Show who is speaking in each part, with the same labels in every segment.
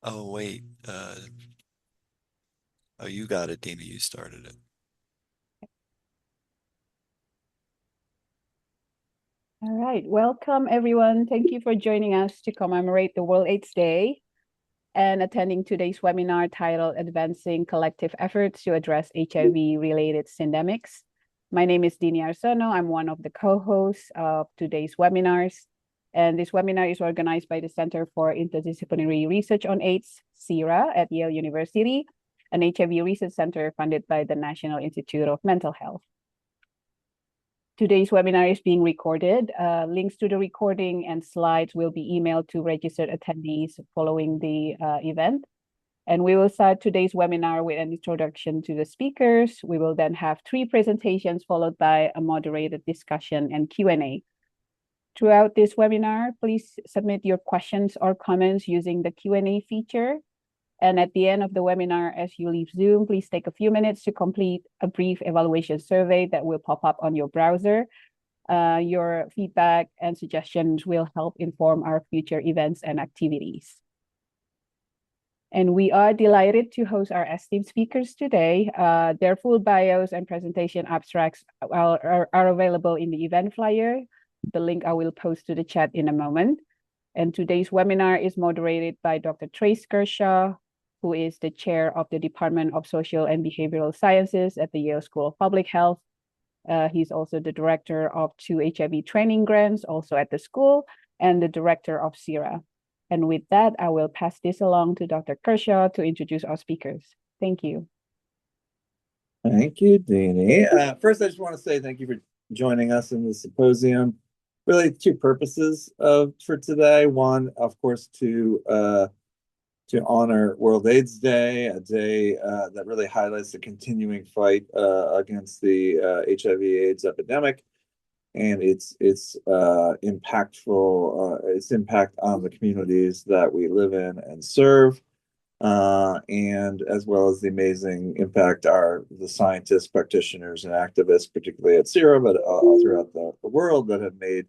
Speaker 1: Oh, wait. Oh, you got it, Dina. You started it.
Speaker 2: All right, welcome everyone. Thank you for joining us to commemorate the World AIDS Day and attending today's webinar titled Advancing Collective Efforts to Address HIV-Related Syndemics. My name is Dini Arsono. I'm one of the co-hosts of today's webinars. And this webinar is organized by the Center for Interdisciplinary Research on AIDS, CIRA, at Yale University, an HIV research center funded by the National Institute of Mental Health. Today's webinar is being recorded. Links to the recording and slides will be emailed to registered attendees following the event. And we will start today's webinar with an introduction to the speakers. We will then have 3 presentations followed by a moderated discussion and Q&A. Throughout this webinar, please submit your questions or comments using the Q&A feature. And at the end of the webinar, as you leave Zoom, please take a few minutes to complete a brief evaluation survey that will pop up on your browser. Your feedback and suggestions will help inform our future events and activities. And we are delighted to host our esteemed speakers today. Their full bios and presentation abstracts are available in the event flyer. The link I will post to the chat in a moment. And today's webinar is moderated by Dr. Trace Kershaw, who is the chair of the Department of Social and Behavioral Sciences at the Yale School of Public Health. He's also the director of 2 HIV training grants, also at the school, and the director of CIRA. And with that, I will pass this along to Dr. Kershaw to introduce our speakers. Thank you.
Speaker 3: Thank you, Deanie. First, I just want to say thank you for joining us in the symposium. Really, 2 purposes for today. One, of course, to honor World AIDS Day, a day that really highlights the continuing fight against the HIV/AIDS epidemic and its impactful its impact on the communities that we live in and serve. And as well as the amazing impact the scientists, practitioners, and activists, particularly at CIRA, but all throughout the world, that have made,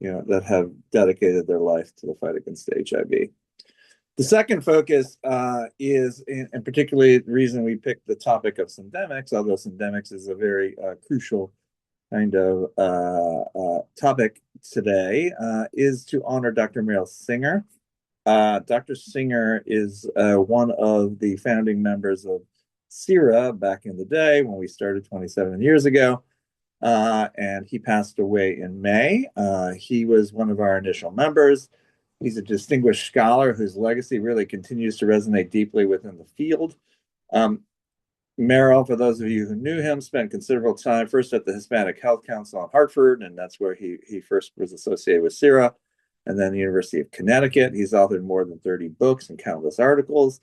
Speaker 3: that have dedicated their life to the fight against HIV. The second focus is, and particularly the reason we picked the topic of syndemics, although syndemics is a very crucial kind of topic today, is to honor Dr. Meryl Singer. Dr. Singer is one of the founding members of CIRA back in the day when we started 27 years ago, and he passed away in May. He was one of our initial members. He's a distinguished scholar whose legacy really continues to resonate deeply within the field. Merrill, for those of you who knew him, spent considerable time first at the Hispanic Health Council in Hartford, and that's where he first was associated with CIRA, and then the University of Connecticut. He's authored more than 30 books and countless articles,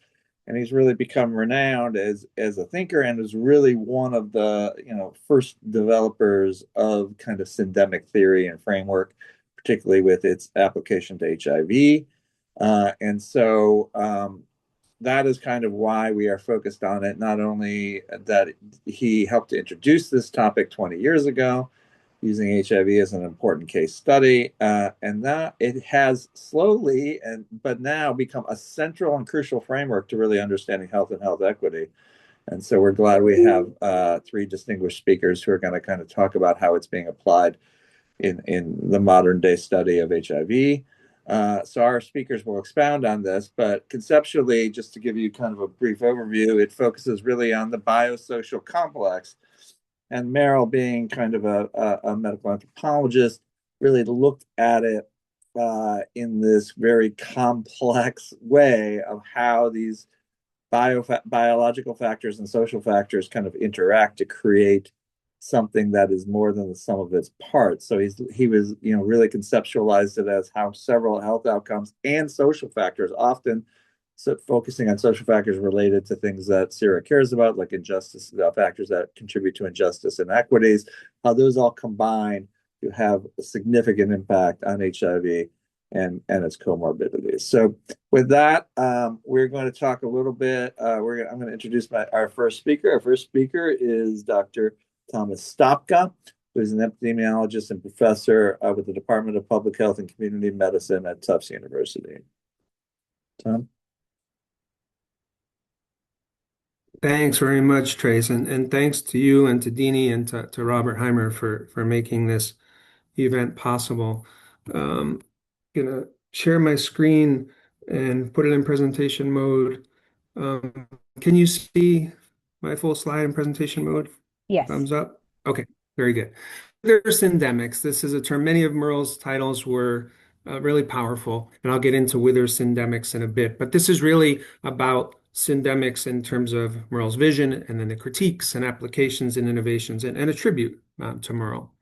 Speaker 3: and he's really become renowned as a thinker and is really one of the first developers of kind of syndemic theory and framework, particularly with its application to HIV. And so that is kind of why we are focused on it. Not only that he helped to introduce this topic 20 years ago, using HIV as an important case study, and that it has slowly but now become a central and crucial framework to really understanding health and health equity. And so we're glad we have 3 distinguished speakers who are going to kind of talk about how it's being applied in the modern day study of HIV. So our speakers will expound on this, but conceptually, just to give you kind of a brief overview, it focuses really on the biosocial complex. And Merrill, being kind of a medical anthropologist, really looked at it in this very complex way of how these biological factors and social factors kind of interact to create something that is more than the sum of its parts. So he was really conceptualized it as how several health outcomes and social factors, often focusing on social factors related to things that CIRA cares about, like injustice, factors that contribute to injustice and equities, how those all combine to have a significant impact on HIV and its comorbidities. So with that, we're going to talk a little bit. I'm going to introduce our first speaker. Our first speaker is Dr. Thomas Stopka, who is an epidemiologist and professor with the Department of Public Health and Community Medicine at Tufts University. Tom?
Speaker 4: Thanks very much, Trace, and thanks to you and to Deanie and to Robert Heimer for making this event possible. Gonna share my screen and put it in presentation mode. Um, can you see my full slide in presentation mode?
Speaker 2: Yes.
Speaker 4: Thumbs up. Okay, very good. There's Syndemics. This is a term. Many of Merle's titles were really powerful, and I'll get into Wither Syndemics in a bit. But this is really about Syndemics in terms of Merle's vision, and then the critiques and applications and innovations, and a tribute to Merle.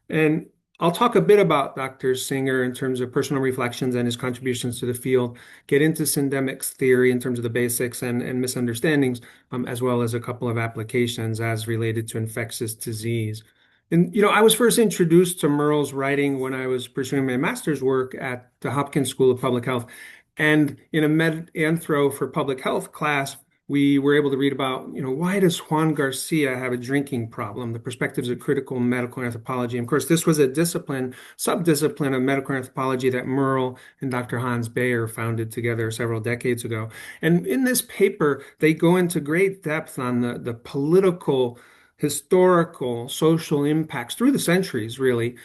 Speaker 4: And I'll talk a bit about Dr. Singer in terms of personal reflections and his contributions to the field, get into syndemics theory in terms of the basics and misunderstandings, as well as a couple of applications as related to infectious disease. And, I was first introduced to Merle's writing when I was pursuing my master's work at the Hopkins School of Public Health. And in a med anthro for public health class, we were able to read about, why does Juan Garcia have a drinking problem? The perspectives of critical medical anthropology. And of course, this was a subdiscipline of medical anthropology that Merle and Dr. Hans Bayer founded together several decades ago. And in this paper, they go into great depth on the political, historical, social impacts through the centuries, really,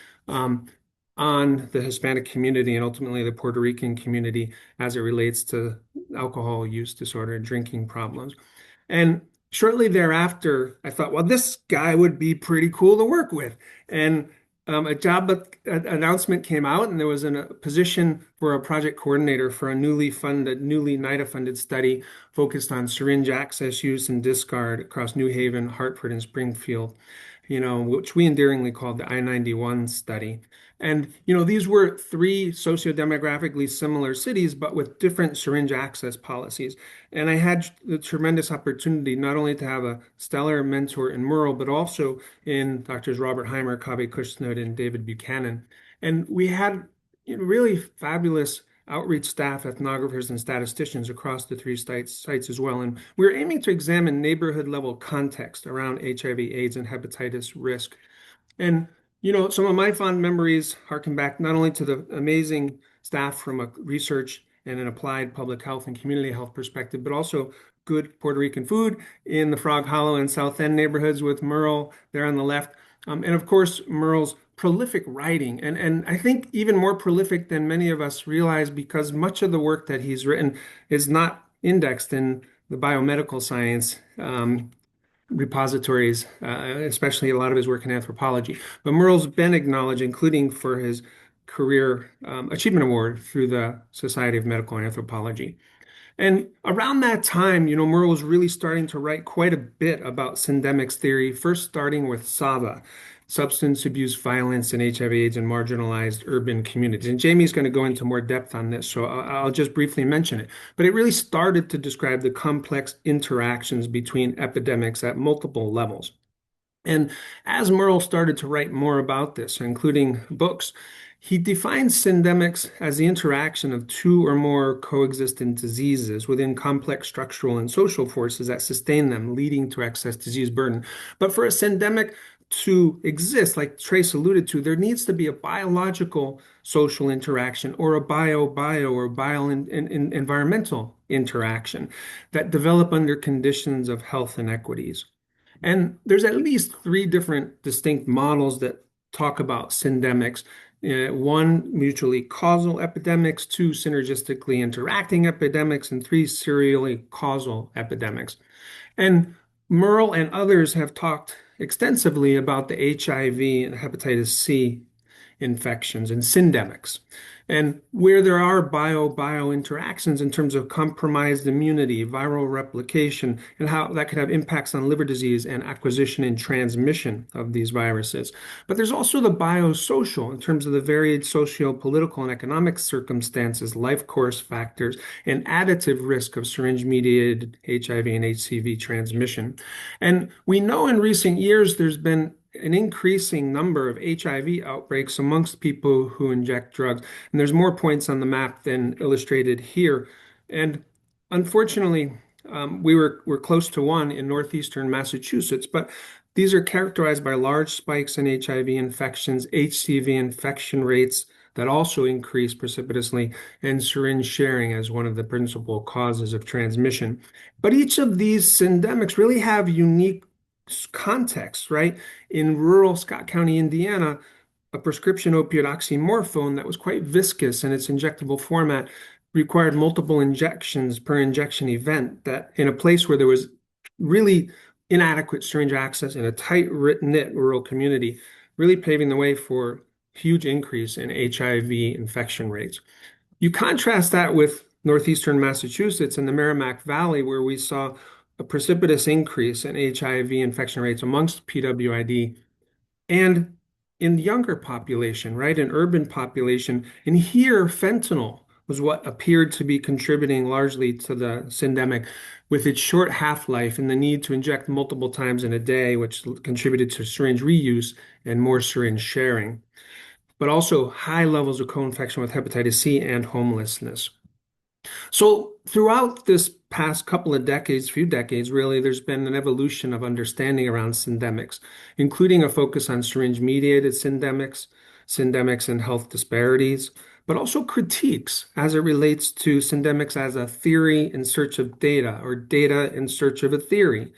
Speaker 4: on the Hispanic community and ultimately the Puerto Rican community as it relates to alcohol use disorder and drinking problems. And shortly thereafter, I thought, well, this guy would be pretty cool to work with. And a job announcement came out, and there was a position for a project coordinator for a newly NIDA-funded study focused on syringe access use and discard across New Haven, Hartford, and Springfield, which we endearingly called the I-91 study. And, these were three sociodemographically similar cities, but with different syringe access policies. And I had the tremendous opportunity not only to have a stellar mentor in Merle, but also in Drs. Robert Heimer, Kaveh Kushnud, and David Buchanan. And we had really fabulous outreach staff, ethnographers, and statisticians across the three sites as well. And we were aiming to examine neighborhood level context around HIV, AIDS, and hepatitis risk. And some of my fond memories harken back not only to the amazing staff from a research and an applied public health and community health perspective, but also good Puerto Rican food in the Frog Hollow and South End neighborhoods with Merle there on the left. And of course, Merle's prolific writing, and I think even more prolific than many of us realize, because much of the work that he's written is not indexed in the biomedical science repositories, especially a lot of his work in anthropology. But Merle's been acknowledged, including for his career achievement award through the Society of Medical Anthropology. And around that time, Merle was really starting to write quite a bit about syndemics theory, first starting with SAVA, substance abuse, violence, and HIV/AIDS in marginalized urban communities. And Jaimie's going to go into more depth on this, so I'll just briefly mention it. But it really started to describe the complex interactions between epidemics at multiple levels. And as Merle started to write more about this, including books, he defines syndemics as the interaction of two or more coexistent diseases within complex structural and social forces that sustain them, leading to excess disease burden. But for a syndemic to exist, like Trace alluded to, there needs to be a biological social interaction or a environmental interaction that develop under conditions of health inequities. And there's at least three different distinct models that talk about syndemics. One, mutually causal epidemics, two, synergistically interacting epidemics, and three, serially causal epidemics. And Merle and others have talked extensively about the HIV and hepatitis C infections and syndemics, and where there are bio interactions in terms of compromised immunity, viral replication, and how that could have impacts on liver disease and acquisition and transmission of these viruses. But there's also the biosocial in terms of the varied socio-political and economic circumstances, life course factors, and additive risk of syringe-mediated HIV and HCV transmission. And we know in recent years there's been an increasing number of HIV outbreaks amongst people who inject drugs. And there's more points on the map than illustrated here. And unfortunately, we're close to one in northeastern Massachusetts, but these are characterized by large spikes in HIV infections, HCV infection rates that also increase precipitously, and syringe sharing as one of the principal causes of transmission. But each of these syndemics really have unique contexts, right? In rural Scott County, Indiana, a prescription opioid oxymorphone that was quite viscous in its injectable format required multiple injections per injection event, that in a place where there was really inadequate syringe access in a tight-knit rural community, really paving the way for huge increase in HIV infection rates. You contrast that with northeastern Massachusetts and the Merrimack Valley, where we saw a precipitous increase in HIV infection rates amongst PWID and in the younger population, right, an urban population. And here, fentanyl was what appeared to be contributing largely to the syndemic, with its short half-life and the need to inject multiple times in a day, which contributed to syringe reuse and more syringe sharing, but also high levels of co-infection with hepatitis C and homelessness. So throughout this past couple of decades, few decades really, there's been an evolution of understanding around syndemics, including a focus on syringe-mediated syndemics, syndemics and health disparities, but also critiques as it relates to syndemics as a theory in search of data or data in search of a theory.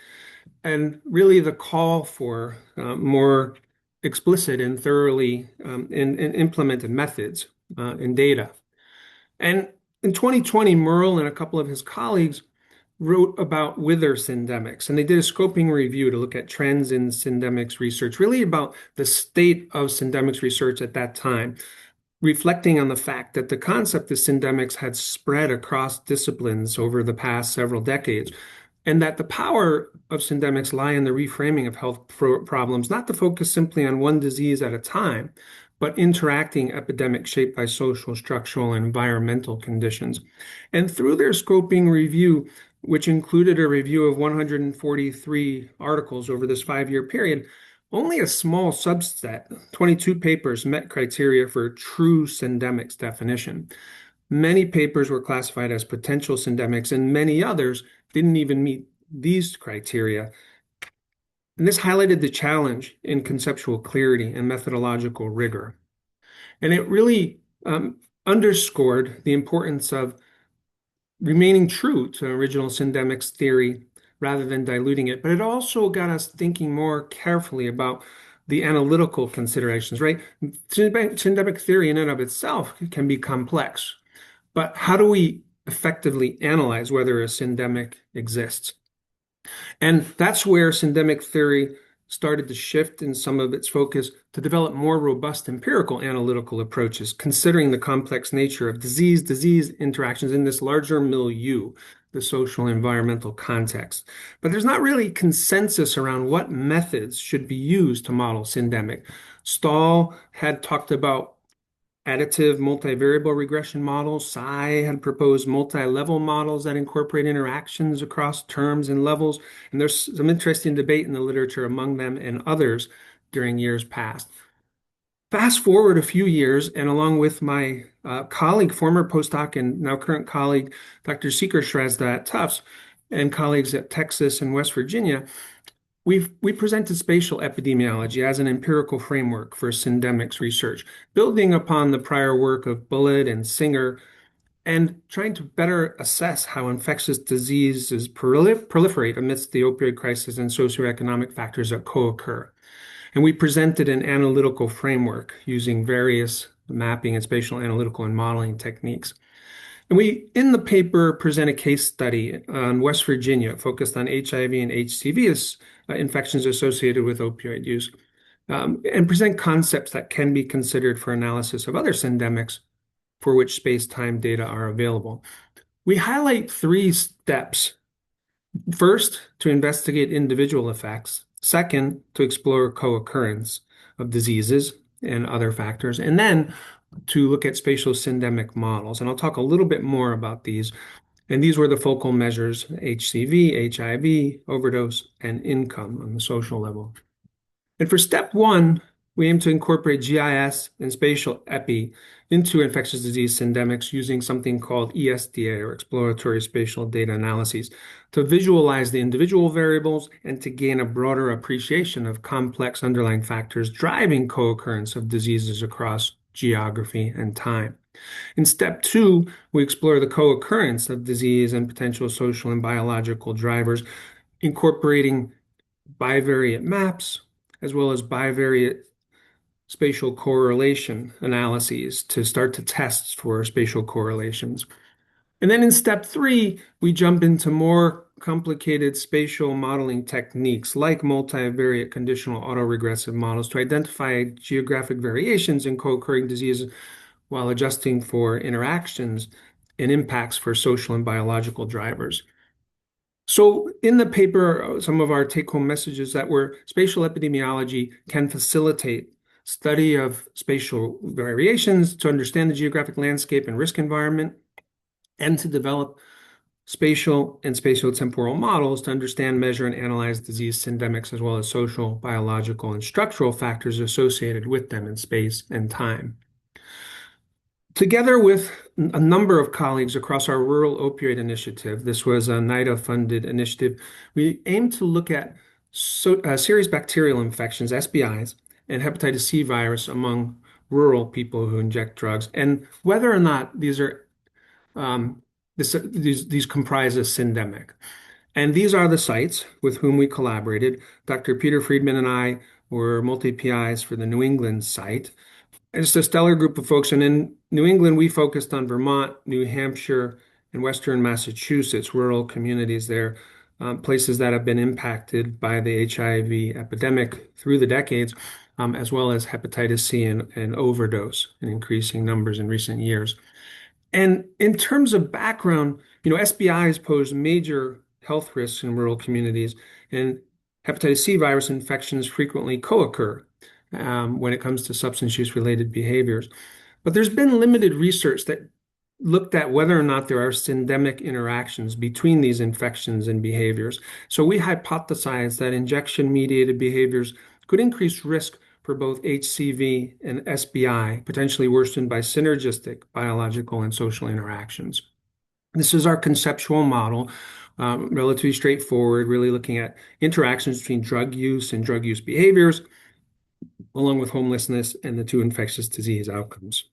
Speaker 4: And really the call for more explicit and thoroughly implemented methods in data. And in 2020, Merle and a couple of his colleagues wrote about wither syndemics, and they did a scoping review to look at trends in syndemics research, really about the state of syndemics research at that time, reflecting on the fact that the concept of syndemics had spread across disciplines over the past several decades, and that the power of syndemics lie in the reframing of health problems, not to focus simply on one disease at a time, but interacting epidemics shaped by social, structural, and environmental conditions. And through their scoping review, which included a review of 143 articles over this 5-year period, only a small subset, 22 papers, met criteria for true syndemics definition. Many papers were classified as potential syndemics, and many others didn't even meet these criteria. And this highlighted the challenge in conceptual clarity and methodological rigor. And it really underscored the importance of remaining true to original syndemics theory rather than diluting it. But it also got us thinking more carefully about the analytical considerations, right? Syndemic theory in and of itself can be complex, but how do we effectively analyze whether a syndemic exists? And that's where syndemic theory started to shift in some of its focus to develop more robust empirical analytical approaches, considering the complex nature of disease interactions in this larger milieu, the social environmental context. But there's not really consensus around what methods should be used to model syndemic. Stahl had talked about additive multivariable regression models. Tsai had proposed multi-level models that incorporate interactions across terms and levels. And there's some interesting debate in the literature among them and others during years past. Fast forward a few years, and along with my colleague, former postdoc and now current colleague, Dr. Kershaw at Tufts, and colleagues at Texas and West Virginia, we presented spatial epidemiology as an empirical framework for syndemics research, building upon the prior work of Bullitt and Singer, and trying to better assess how infectious diseases proliferate amidst the opioid crisis and socioeconomic factors that co-occur. And we presented an analytical framework using various mapping and spatial analytical and modeling techniques. And we, in the paper, present a case study on West Virginia focused on HIV and HCV infections associated with opioid use, and present concepts that can be considered for analysis of other syndemics for which space-time data are available. We highlight 3 steps. First, to investigate individual effects. Second, to explore co-occurrence of diseases and other factors. And then to look at spatial syndemic models. And I'll talk a little bit more about these. And these were the focal measures: HCV, HIV, overdose, and income on the social level. And for step 1, we aim to incorporate GIS and spatial epi into infectious disease syndemics using something called ESDA, or exploratory spatial data analyses, to visualize the individual variables and to gain a broader appreciation of complex underlying factors driving co-occurrence of diseases across geography, and time. In step 2, we explore the co-occurrence of disease and potential social and biological drivers, incorporating bivariate maps as well as bivariate spatial correlation analyses to start to test for spatial correlations. And then in step 3, we jump into more complicated spatial modeling techniques like multivariate conditional autoregressive models to identify geographic variations in co-occurring diseases while adjusting for interactions and impacts for social and biological drivers. So in the paper, some of our take-home messages that were spatial epidemiology can facilitate study of spatial variations to understand the geographic landscape and risk environment, and to develop spatial and spatiotemporal models to understand, measure, and analyze disease syndemics, as well as social, biological, and structural factors associated with them in space and time. Together with a number of colleagues across our Rural Opioid Initiative, this was a NIDA-funded initiative, we aim to look at serious bacterial infections, SBIs, and hepatitis C virus among rural people who inject drugs, and whether or not these comprise a syndemic. And these are the sites with whom we collaborated. Dr. Peter Friedman and I were multi-PIs for the New England site. It's a stellar group of folks. And in New England, we focused on Vermont, New Hampshire, and Western Massachusetts, rural communities there, places that have been impacted by the HIV epidemic through the decades, as well as hepatitis C and overdose in increasing numbers in recent years. And in terms of background, SBIs pose major health risks in rural communities, and hepatitis C virus infections frequently co-occur when it comes to substance use-related behaviors. But there's been limited research that looked at whether or not there are syndemic interactions between these infections and behaviors. So we hypothesized that injection-mediated behaviors could increase risk for both HCV and SBI, potentially worsened by synergistic biological and social interactions. This is our conceptual model, relatively straightforward, really looking at interactions between drug use and drug use behaviors, along with homelessness and the two infectious disease outcomes.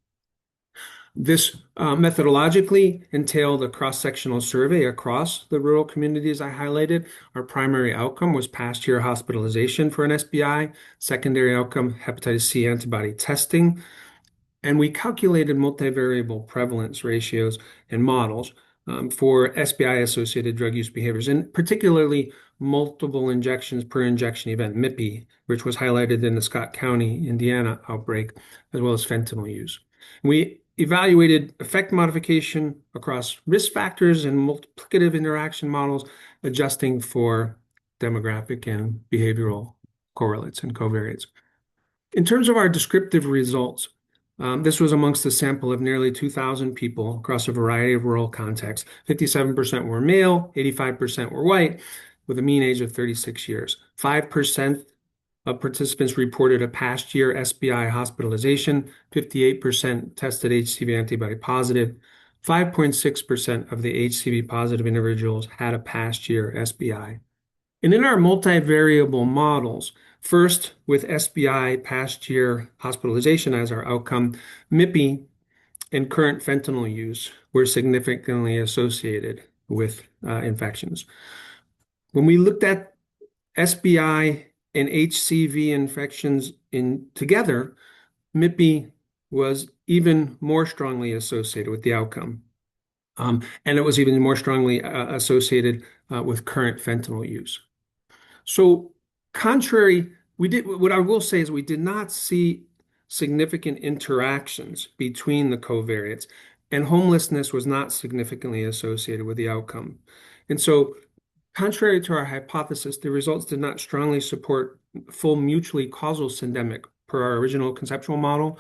Speaker 4: This methodologically entailed a cross-sectional survey across the rural communities I highlighted. Our primary outcome was past-year hospitalization for an SBI, secondary outcome, hepatitis C antibody testing, and we calculated multivariable prevalence ratios and models for SBI-associated drug use behaviors, and particularly multiple injections per injection event, MIPI, which was highlighted in the Scott County, Indiana outbreak, as well as fentanyl use. We evaluated effect modification across risk factors and multiplicative interaction models, adjusting for demographic and behavioral correlates and covariates. In terms of our descriptive results, this was amongst a sample of nearly 2,000 people across a variety of rural contexts. 57% were male, 85% were white, with a mean age of 36 years. 5% of participants reported a past year SBI hospitalization, 58% tested HCV antibody positive, 5.6% of the HCV positive individuals had a past year SBI. And in our multivariable models, first with SBI past year hospitalization as our outcome, MIPI and current fentanyl use were significantly associated with infections. When we looked at SBI and HCV infections together, MIPI was even more strongly associated with the outcome. And it was even more strongly associated with current fentanyl use. So what I will say is we did not see significant interactions between the covariates, and homelessness was not significantly associated with the outcome. And so contrary to our hypothesis, the results did not strongly support full mutually causal syndemic per our original conceptual model,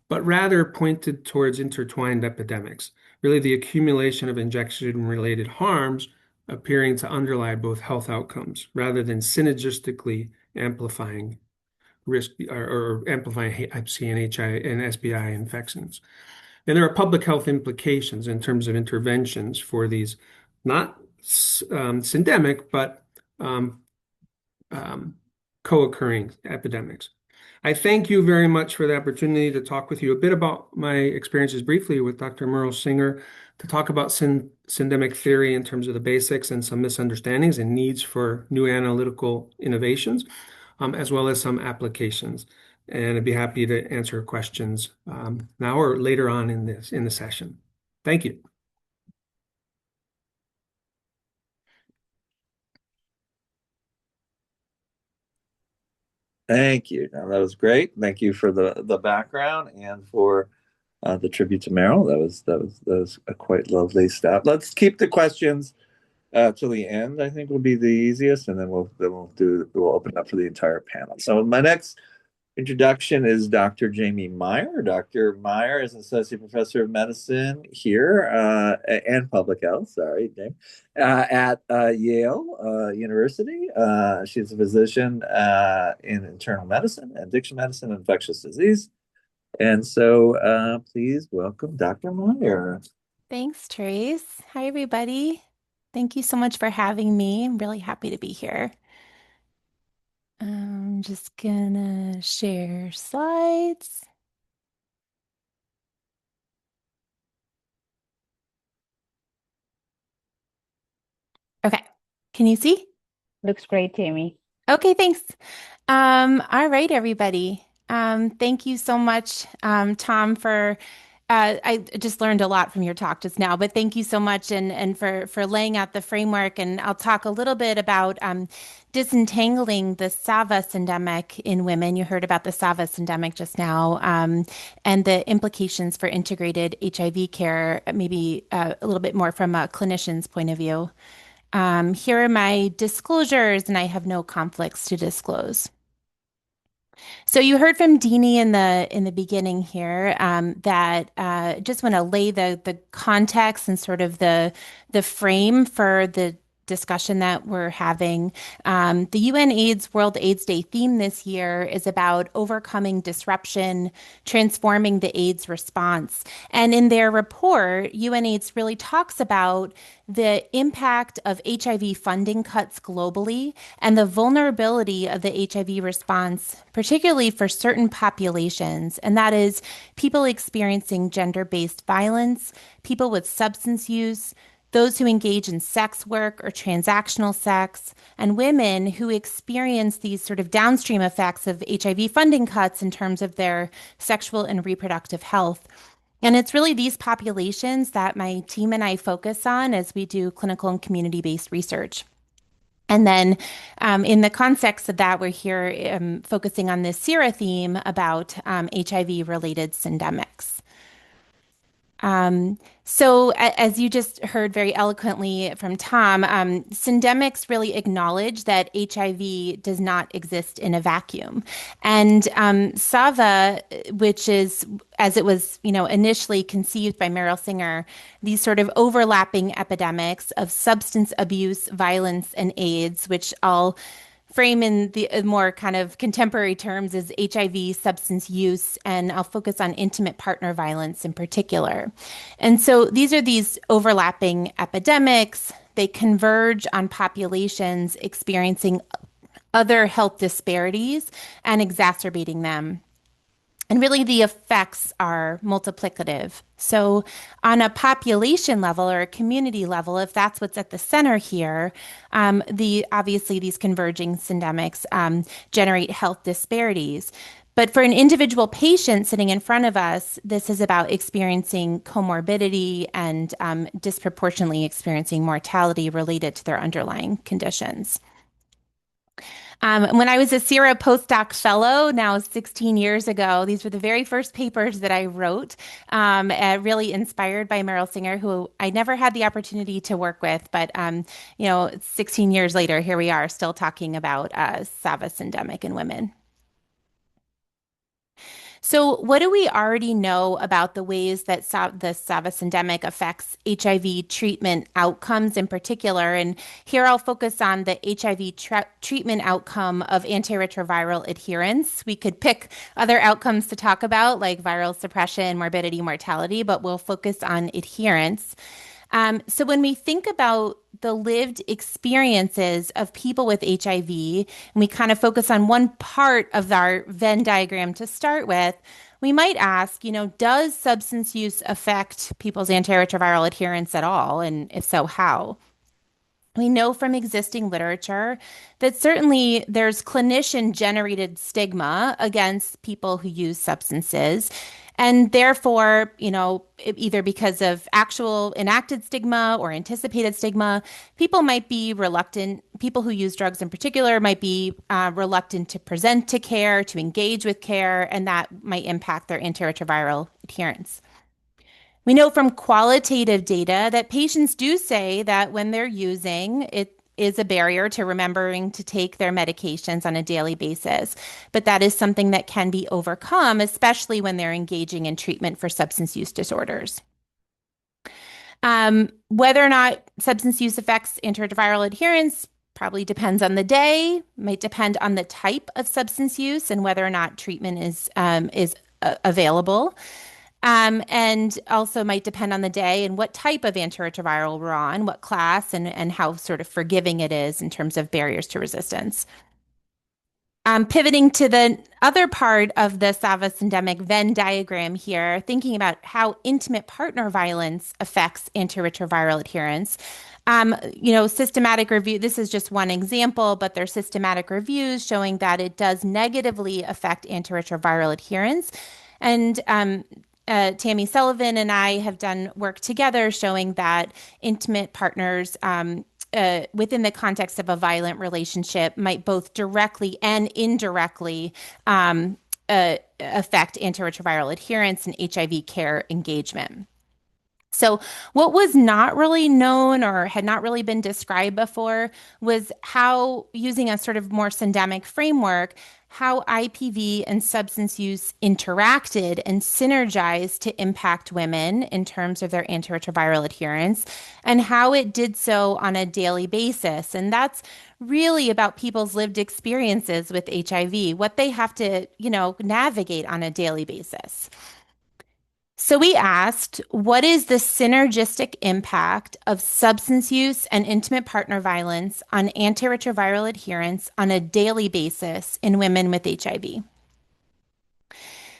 Speaker 4: but rather pointed towards intertwined epidemics, really the accumulation of injection-related harms appearing to underlie both health outcomes rather than synergistically amplifying risk or amplifying Hep C and HIV and SBI infections. And there are public health implications in terms of interventions for these, not syndemic, but co-occurring epidemics. I thank you very much for the opportunity to talk with you a bit about my experiences briefly with Dr. Merle Singer, to talk about syndemic theory in terms of the basics and some misunderstandings and needs for new analytical innovations, as well as some applications. And I'd be happy to answer questions now or later on in the session. Thank you.
Speaker 3: Thank you. Now, that was great. Thank you for the background and for the tribute to Merrill. That was a quite lovely stuff. Let's keep the questions till the end. I think will be the easiest, and then we'll open up for the entire panel. So my next introduction is Dr. Jaimie Meyer. Dr. Meyer is an associate professor of medicine here and public health. Sorry, James, at Yale University. She's a physician in internal medicine, addiction medicine, and infectious disease. And so, please welcome Dr. Meyer.
Speaker 5: Thanks, Trace. Hi, everybody. Thank you so much for having me. I'm really happy to be here. I'm just gonna share slides. Okay, can you see?
Speaker 2: Looks great, Jaimie.
Speaker 5: Okay, thanks. All right, everybody. Thank you so much, Tom, for I just learned a lot from your talk just now, but thank you so much and for laying out the framework. And I'll talk a little bit about disentangling the SAVA syndemic in women. You heard about the SAVA syndemic just now, and the implications for integrated HIV care, maybe a little bit more from a clinician's point of view. Here are my disclosures, and I have no conflicts to disclose. So you heard from Deanie in the beginning here that just want to lay the context and sort of the frame for the discussion that we're having. The UN AIDS World AIDS Day theme this year is about overcoming disruption, transforming the AIDS response. And in their report, UN AIDS really talks about the impact of HIV funding cuts globally and the vulnerability of the HIV response, particularly for certain populations, and that is people experiencing gender-based violence, people with substance use, those who engage in sex work or transactional sex, and women who experience these sort of downstream effects of HIV funding cuts in terms of their sexual and reproductive health. And it's really these populations that my team and I focus on as we do clinical and community-based research. And then in the context of that, we're here focusing on this CIRA theme about HIV-related syndemics. So as you just heard very eloquently from Tom, syndemics really acknowledge that HIV does not exist in a vacuum. And SAVA, which is, as it was, initially conceived by Meryl Singer, these sort of overlapping epidemics of substance abuse, violence, and AIDS, which I'll frame in the more kind of contemporary terms as HIV, substance use, and I'll focus on intimate partner violence in particular. And so these are these overlapping epidemics. They converge on populations experiencing other health disparities and exacerbating them. And really, the effects are multiplicative. So on a population level or a community level, if that's what's at the center here, obviously these converging syndemics generate health disparities. But for an individual patient sitting in front of us, this is about experiencing comorbidity and disproportionately experiencing mortality related to their underlying conditions. When I was a CIRA postdoc fellow, now 16 years ago, these were the very first papers that I wrote, really inspired by Meryl Singer, who I never had the opportunity to work with. But, 16 years later, here we are still talking about SAVA syndemic in women. So what do we already know about the ways that the SAVA syndemic affects HIV treatment outcomes in particular? And here I'll focus on the HIV treatment outcome of antiretroviral adherence. We could pick other outcomes to talk about, like viral suppression, morbidity, mortality, but we'll focus on adherence. So when we think about the lived experiences of people with HIV, and we kind of focus on one part of our Venn diagram to start with, we might ask, does substance use affect people's antiretroviral adherence at all? And if so, how? We know from existing literature that certainly there's clinician-generated stigma against people who use substances. And therefore, either because of actual enacted stigma or anticipated stigma, people might be reluctant, people who use drugs in particular might be reluctant to present to care, to engage with care, and that might impact their antiretroviral adherence. We know from qualitative data that patients do say that when they're using, it is a barrier to remembering to take their medications on a daily basis. But that is something that can be overcome, especially when they're engaging in treatment for substance use disorders. Whether or not substance use affects antiretroviral adherence probably depends on the day, might depend on the type of substance use and whether or not treatment is available. And also might depend on the day and what type of antiretroviral we're on, what class, and how sort of forgiving it is in terms of barriers to resistance. Pivoting to the other part of the SAVA syndemic Venn diagram here, thinking about how intimate partner violence affects antiretroviral adherence. Systematic review, this is just one example, but there's systematic reviews showing that it does negatively affect antiretroviral adherence. And Tammy Sullivan and I have done work together showing that intimate partners within the context of a violent relationship might both directly and indirectly affect antiretroviral adherence and HIV care engagement. So what was not really known or had not really been described before was how, using a sort of more syndemic framework, how IPV and substance use interacted and synergized to impact women in terms of their antiretroviral adherence and how it did so on a daily basis. And that's really about people's lived experiences with HIV, what they have to, navigate on a daily basis. So we asked, what is the synergistic impact of substance use and intimate partner violence on antiretroviral adherence on a daily basis in women with HIV?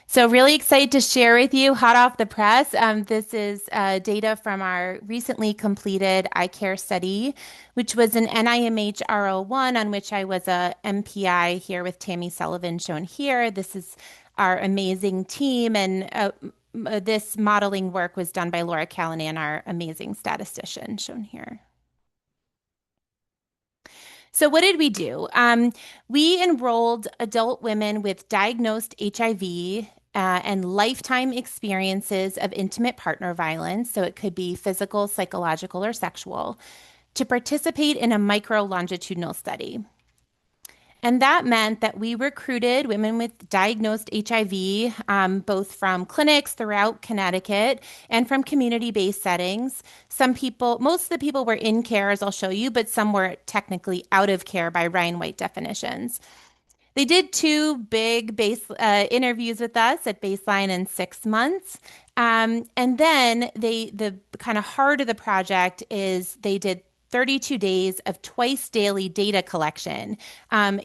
Speaker 5: So really excited to share with you, hot off the press, this is data from our recently completed iCare study, which was an NIMH R01 on which I was a MPI here with Tammy Sullivan shown here. This is our amazing team, and this modeling work was done by Laura Callanan, our amazing statistician shown here. So what did we do? We enrolled adult women with diagnosed HIV and lifetime experiences of intimate partner violence, so it could be physical, psychological, or sexual, to participate in a micro-longitudinal study. And that meant that we recruited women with diagnosed HIV, both from clinics throughout Connecticut and from community-based settings. Most of the people were in care, as I'll show you, but some were technically out of care by Ryan White definitions. They did 2 big interviews with us at baseline and 6 months. And then the kind of heart of the project is they did 32 days of twice daily data collection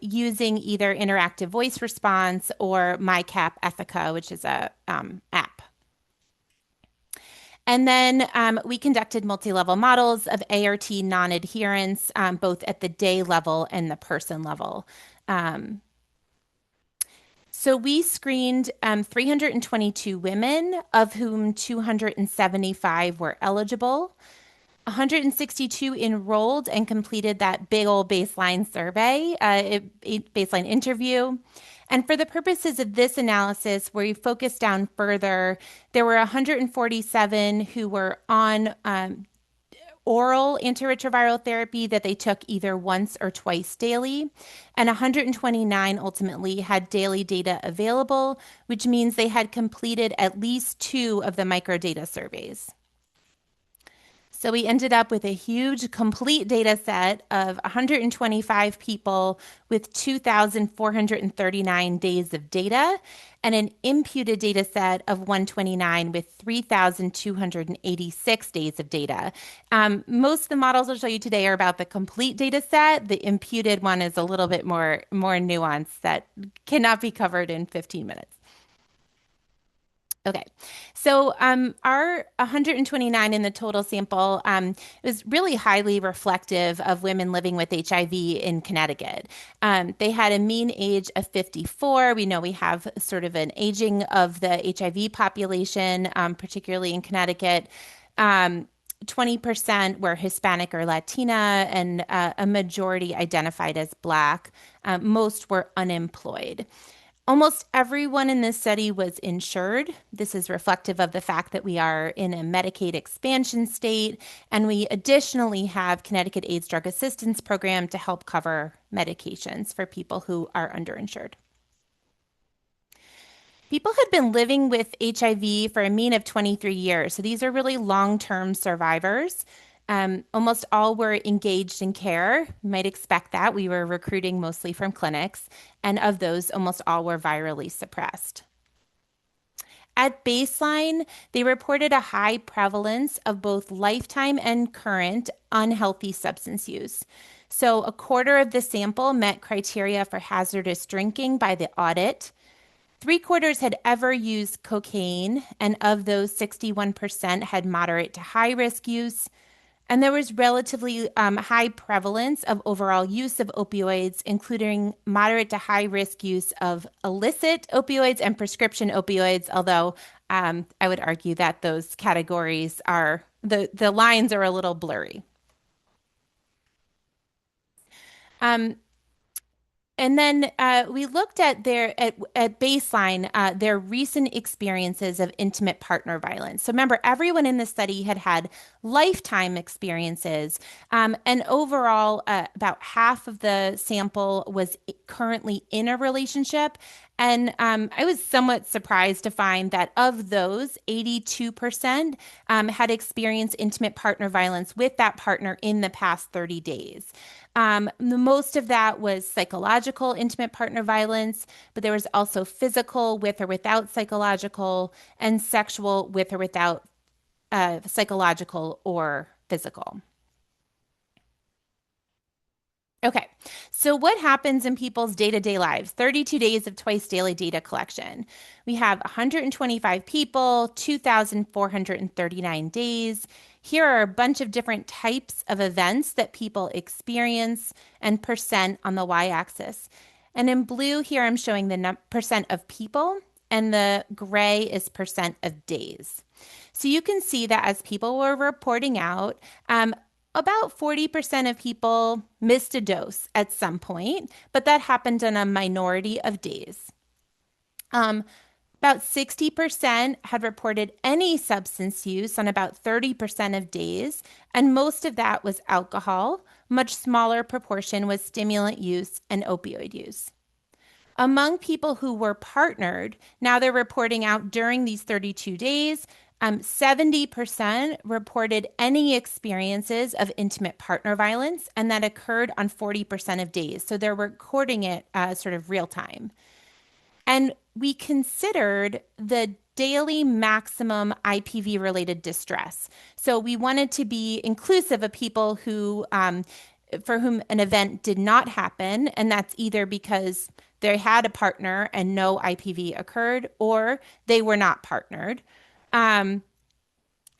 Speaker 5: using either interactive voice response or MyCap Ethica, which is a app. And then we conducted multi-level models of ART non-adherence, both at the day level and the person level. So we screened 322 women, of whom 275 were eligible. 162 enrolled and completed that big old baseline survey, baseline interview. And for the purposes of this analysis, where we focused down further, there were 147 who were on oral antiretroviral therapy that they took either once or twice daily, and 129 ultimately had daily data available, which means they had completed at least 2 of the microdata surveys. So we ended up with a huge complete data set of 125 people with 2,439 days of data and an imputed data set of 129 with 3,286 days of data. Most of the models I'll show you today are about the complete data set. The imputed one is a little bit more nuanced that cannot be covered in 15 minutes. Okay, so our 129 in the total sample was really highly reflective of women living with HIV in Connecticut. They had a mean age of 54. We know we have sort of an aging of the HIV population, particularly in Connecticut. 20% were Hispanic or Latina, and a majority identified as Black. Most were unemployed. Almost everyone in this study was insured. This is reflective of the fact that we are in a Medicaid expansion state, and we additionally have Connecticut AIDS Drug Assistance Program to help cover medications for people who are underinsured. People had been living with HIV for a mean of 23 years, so these are really long-term survivors. Almost all were engaged in care. You might expect that. We were recruiting mostly from clinics, and of those, almost all were virally suppressed. At baseline, they reported a high prevalence of both lifetime and current unhealthy substance use. So a quarter of the sample met criteria for hazardous drinking by the audit. 3/4 had ever used cocaine, and of those, 61% had moderate to high risk use. And there was relatively high prevalence of overall use of opioids, including moderate to high risk use of illicit opioids and prescription opioids, although I would argue that those categories are, the lines are a little blurry. And then we looked at at baseline, their recent experiences of intimate partner violence. So remember, everyone in the study had lifetime experiences. And overall, about half of the sample was currently in a relationship. And I was somewhat surprised to find that of those, 82% had experienced intimate partner violence with that partner in the past 30 days. The most of that was psychological intimate partner violence, but there was also physical with or without psychological, and sexual with or without psychological or physical. Okay, so what happens in people's day-to-day lives? 32 days of twice daily data collection. We have 125 people, 2,439 days. Here are a bunch of different types of events that people experience and percent on the y-axis. And in blue here, I'm showing the percent of people, and the gray is percent of days. So you can see that as people were reporting out, about 40% of people missed a dose at some point, but that happened in a minority of days. About 60% had reported any substance use on about 30% of days, and most of that was alcohol. Much smaller proportion was stimulant use and opioid use. Among people who were partnered, now they're reporting out during these 32 days, 70% reported any experiences of intimate partner violence, and that occurred on 40% of days. So they're recording it sort of real time. And we considered the daily maximum IPV-related distress. So we wanted to be inclusive of people who, for whom an event did not happen, and that's either because they had a partner and no IPV occurred, or they were not partnered.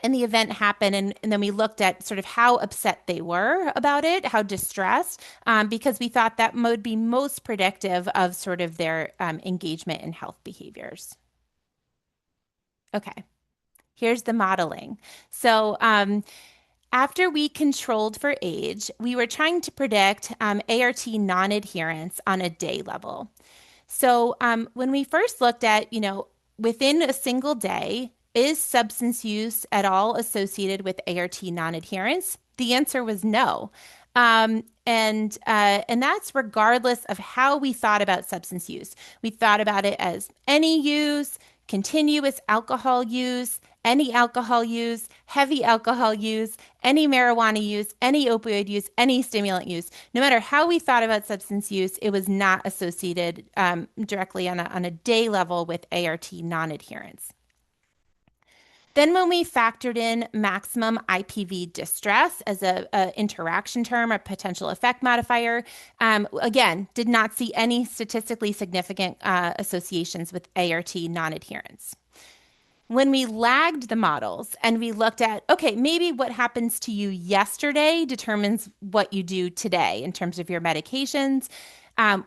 Speaker 5: And the event happened, and then we looked at sort of how upset they were about it, how distressed, because we thought that would be most predictive of sort of their engagement in health behaviors. Okay, here's the modeling. So after we controlled for age, we were trying to predict ART non-adherence on a day level. So when we first looked at, within a single day, is substance use at all associated with ART non-adherence? The answer was no. And that's regardless of how we thought about substance use. We thought about it as any use, continuous alcohol use, any alcohol use, heavy alcohol use, any marijuana use, any opioid use, any stimulant use. No matter how we thought about substance use, it was not associated directly on a day level with ART non-adherence. Then when we factored in maximum IPV distress as a interaction term, a potential effect modifier, again, did not see any statistically significant associations with ART non-adherence. When we lagged the models and we looked at, okay, maybe what happens to you yesterday determines what you do today in terms of your medications.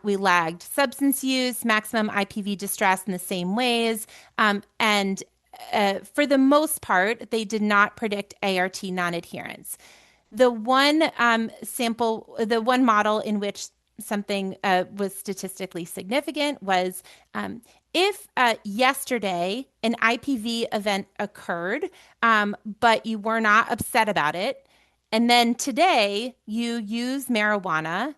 Speaker 5: We lagged substance use, maximum IPV distress in the same ways, and for the most part, they did not predict ART non-adherence. The one the one model in which something was statistically significant was if yesterday an IPV event occurred, but you were not upset about it, and then today you use marijuana,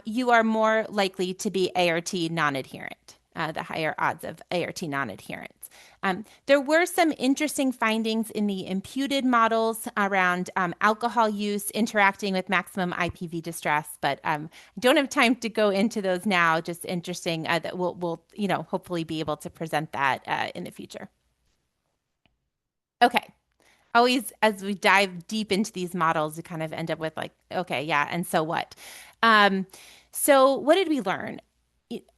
Speaker 5: you are more likely to be ART non-adherent, the higher odds of ART non-adherence. There were some interesting findings in the imputed models around alcohol use interacting with maximum IPV distress, but I don't have time to go into those now. Just interesting that we'll hopefully be able to present that in the future. Okay. Always, as we dive deep into these models, we kind of end up with like, okay, yeah, and so what? So what did we learn?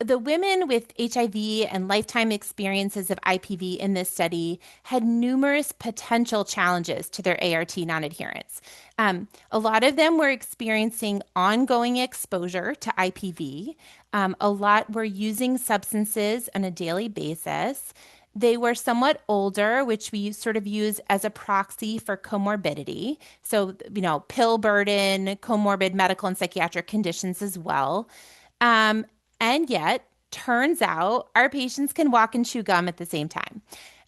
Speaker 5: The women with HIV and lifetime experiences of IPV in this study had numerous potential challenges to their ART non-adherence. A lot of them were experiencing ongoing exposure to IPV. A lot were using substances on a daily basis. They were somewhat older, which we sort of use as a proxy for comorbidity. So, pill burden, comorbid medical and psychiatric conditions as well. And yet, turns out our patients can walk and chew gum at the same time.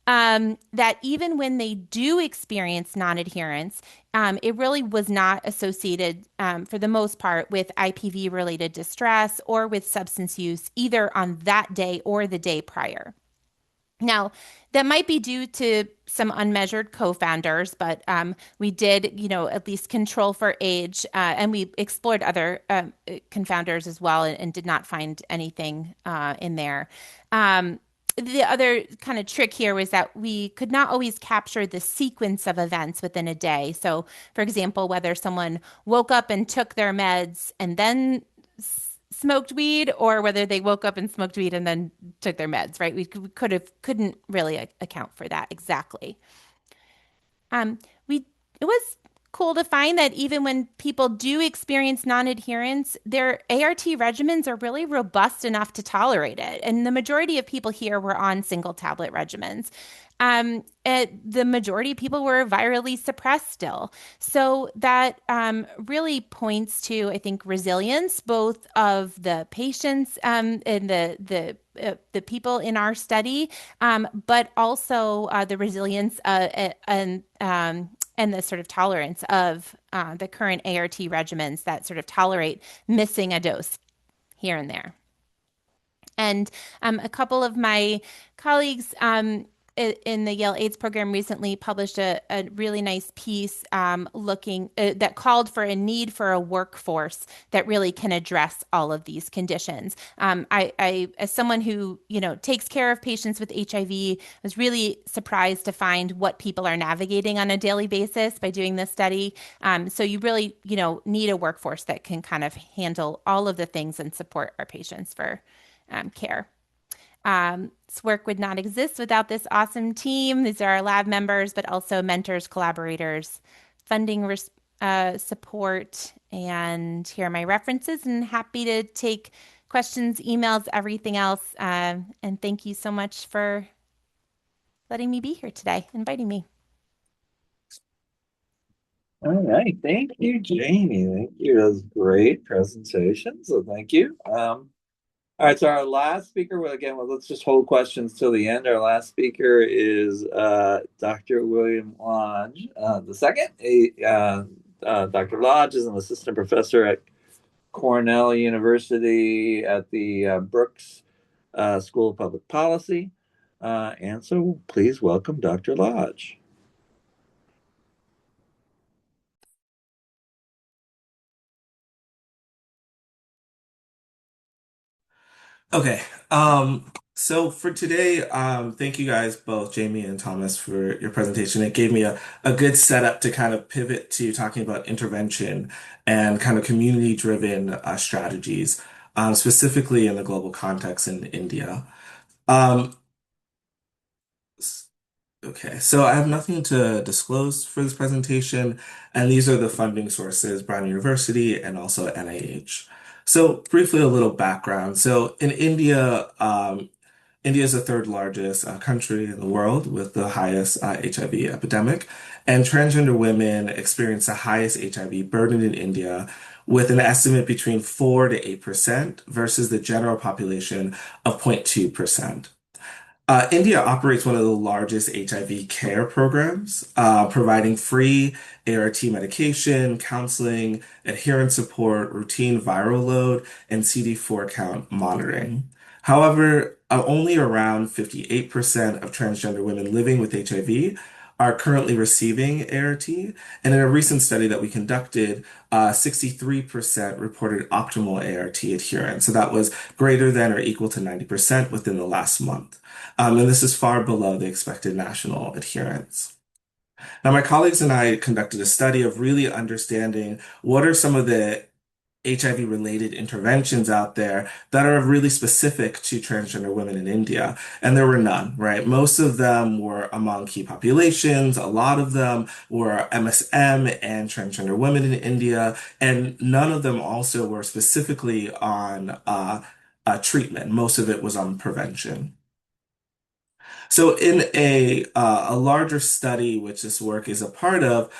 Speaker 5: That even when they do experience non-adherence, it really was not associated, for the most part, with IPV-related distress or with substance use, either on that day or the day prior. Now, that might be due to some unmeasured co-founders, but we did, at least control for age, and we explored other confounders as well and did not find anything in there. The other kind of trick here was that we could not always capture the sequence of events within a day. So, for example, whether someone woke up and took their meds and then smoked weed, or whether they woke up and smoked weed and then took their meds, right? We couldn't really account for that exactly. It was cool to find that even when people do experience non-adherence, their ART regimens are really robust enough to tolerate it. And the majority of people here were on single tablet regimens. The majority of people were virally suppressed still. So that really points to, I think, resilience, both of the patients and the people in our study, but also the resilience and the sort of tolerance of the current ART regimens that sort of tolerate missing a dose here and there. And a couple of my colleagues in the Yale AIDS program recently published a really nice piece looking that called for a need for a workforce that really can address all of these conditions. I as someone who takes care of patients with HIV, was really surprised to find what people are navigating on a daily basis by doing this study. So you really need a workforce that can kind of handle all of the things and support our patients for care. This work would not exist without this awesome team. These are our lab members, but also mentors, collaborators, funding support. And here are my references, and happy to take questions, emails, everything else. And thank you so much for letting me be here today, inviting me.
Speaker 3: All right. Thank you, Jaimie. Thank you. That was a great presentation. So thank you. All right, so our last speaker, let's just hold questions till the end. Our last speaker is Dr. William Lodge II. Dr. Lodge is an assistant professor at Cornell University at the Brooks School of Public Policy. And so please welcome Dr. Lodge.
Speaker 6: Okay. So for today, thank you guys both, Jaimie and Thomas, for your presentation. It gave me a good setup to kind of pivot to talking about intervention and kind of community-driven strategies, specifically in the global context in India. Um, Okay, so I have nothing to disclose for this presentation, and these are the funding sources, Brown University and also NIH. So briefly, a little background. So in India, India is the third largest country in the world with the highest HIV epidemic, and transgender women experience the highest HIV burden in India with an estimate between 4 to 8% versus the general population of 0.2%. India operates one of the largest HIV care programs, providing free ART medication, counseling, adherence support, routine viral load, and CD4 count monitoring. However, only around 58% of transgender women living with HIV are currently receiving ART. And in a recent study that we conducted, 63% reported optimal ART adherence. So that was greater than or equal to 90% within the last month. And this is far below the expected national adherence. Now, my colleagues and I conducted a study of really understanding what are some of the HIV-related interventions out there that are really specific to transgender women in India. And there were none, right? Most of them were among key populations. A lot of them were MSM and transgender women in India. And none of them also were specifically on treatment. Most of it was on prevention. So in a larger study, which this work is a part of,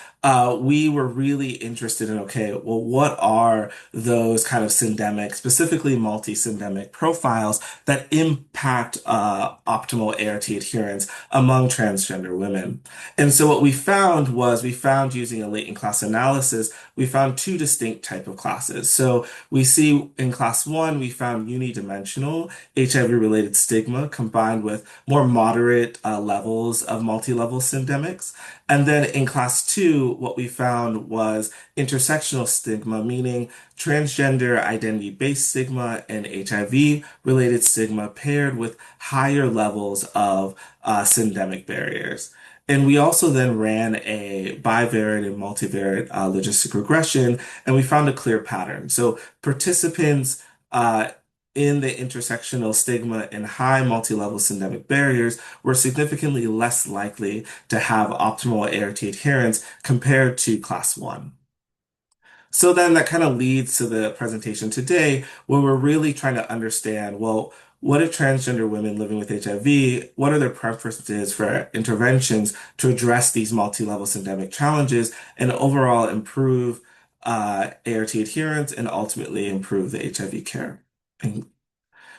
Speaker 6: we were really interested in, okay, well, what are those kind of syndemic, specifically multi-syndemic profiles that impact optimal ART adherence among transgender women? And so what we found was we found using a latent class analysis, we found two distinct type of classes. So we see in class one, we found unidimensional HIV-related stigma combined with more moderate levels of multi-level syndemics. And then in class two, what we found was intersectional stigma, meaning transgender identity-based stigma and HIV-related stigma paired with higher levels of syndemic barriers. And we also then ran a bivariate and multivariate logistic regression, and we found a clear pattern. So participants in the intersectional stigma and high multi-level syndemic barriers were significantly less likely to have optimal ART adherence compared to class one. So then that kind of leads to the presentation today, where we're really trying to understand, well, what are transgender women living with HIV? What are their preferences for interventions to address these multi-level syndemic challenges and overall improve ART adherence and ultimately improve the HIV care?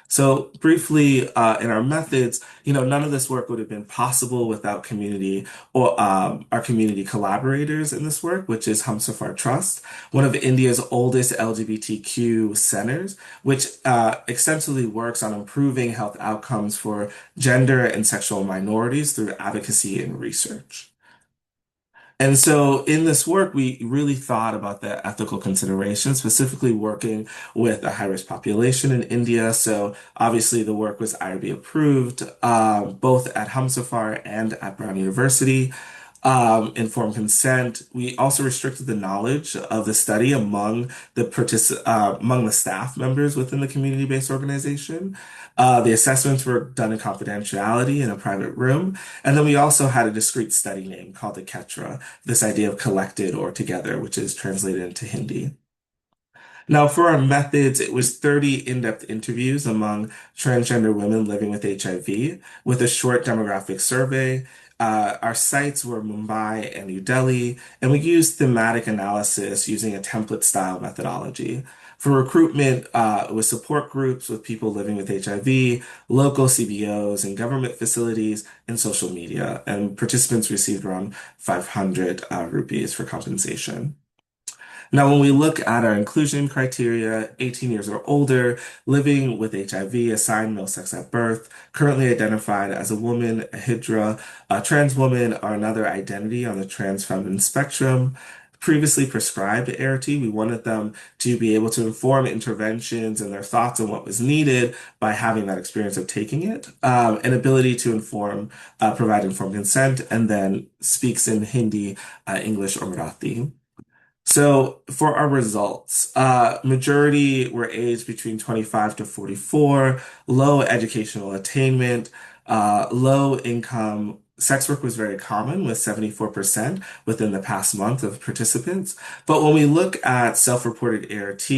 Speaker 6: So briefly, in our methods, none of this work would have been possible without community or our community collaborators in this work, which is Humsafar Trust, one of India's oldest LGBTQ centers, which extensively works on improving health outcomes for gender and sexual minorities through advocacy and research. And so in this work, we really thought about the ethical considerations, specifically working with a high-risk population in India. So obviously the work was IRB approved, both at Humsafar and at Brown University. Informed consent. We also restricted the knowledge of the study among the staff members within the community-based organization. The assessments were done in confidentiality in a private room. And then we also had a discrete study name called the Ketra, this idea of collected or together, which is translated into Hindi. Now, for our methods, it was 30 in-depth interviews among transgender women living with HIV with a short demographic survey. Our sites were Mumbai and New Delhi, and we used thematic analysis using a template-style methodology. For recruitment, with support groups with people living with HIV, local CBOs and government facilities, and social media. And participants received around 500 rupees for compensation. Now, when we look at our inclusion criteria, 18 years or older, living with HIV, assigned male sex at birth, currently identified as a woman, a Hydra, a trans woman, or another identity on the trans feminine spectrum, previously prescribed ART. We wanted them to be able to inform interventions and their thoughts on what was needed by having that experience of taking it, an ability to inform, provide informed consent, and then speaks in Hindi, English, or Marathi. So for our results, majority were aged between 25 to 44, low educational attainment, low income. Sex work was very common with 74% within the past month of participants. But when we look at self-reported ART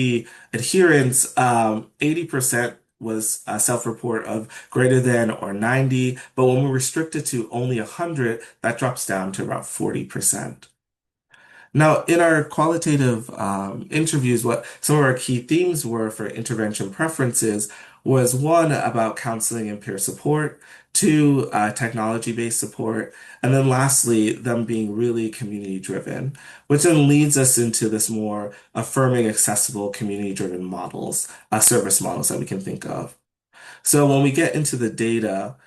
Speaker 6: adherence, 80% was a self-report of greater than or 90. But when we restrict it to only 100, that drops down to about 40%. Now, in our qualitative interviews, what some of our key themes were for intervention preferences was one, about counseling and peer support, two, technology-based support, and then lastly, them being really community-driven, which then leads us into this more affirming, accessible, community-driven models, service models that we can think of. So when we get into the data,